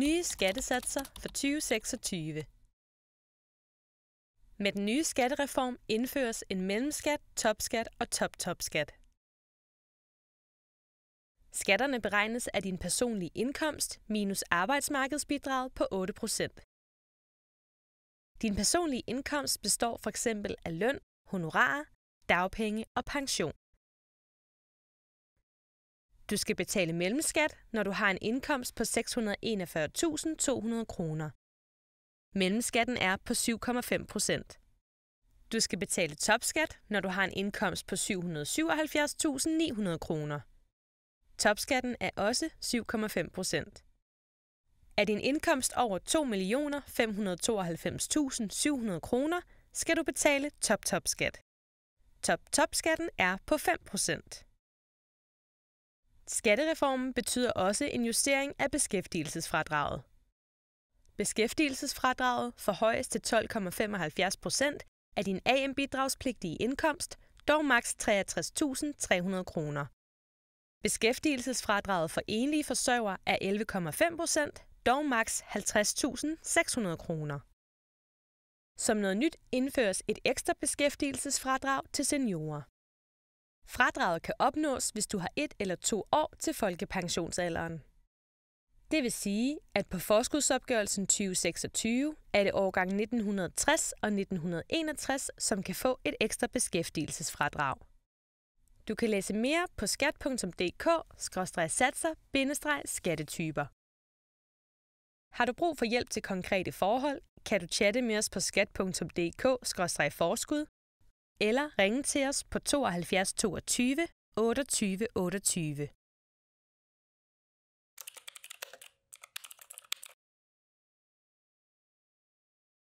Nye skattesatser for 2026. Med den nye skattereform indføres en mellemskat, topskat og top-topskat. Skatterne beregnes af din personlige indkomst minus arbejdsmarkedsbidraget på 8%. Din personlige indkomst består f.eks. af løn, honorarer, dagpenge og pension. Du skal betale mellemskat, når du har en indkomst på 641.200 kroner. Mellemskatten er på 7,5%. Du skal betale topskat, når du har en indkomst på 777.900 kroner. Topskatten er også 7,5%. Er din indkomst over 2.592.700 kroner, skal du betale top-topskat. Top-topskatten er på 5%. Skattereformen betyder også en justering af beskæftigelsesfradraget. Beskæftigelsesfradraget forhøjes til 12,75% af din AM-bidragspligtige indkomst, dog maks 63.300 kroner. Beskæftigelsesfradraget for enlige forsørgere er 11,5%, dog maks 50.600 kroner. Som noget nyt indføres et ekstra beskæftigelsesfradrag til seniorer. Fradraget kan opnås, hvis du har 1 eller 2 år til folkepensionsalderen. Det vil sige, at på forskudsopgørelsen 2026 er det årgang 1960 og 1961, som kan få et ekstra beskæftigelsesfradrag. Du kan læse mere på skat.dk/satser-skattetyper. Har du brug for hjælp til konkrete forhold, kan du chatte med os på skat.dk/forskud eller ringe til os på 72 22 28 28.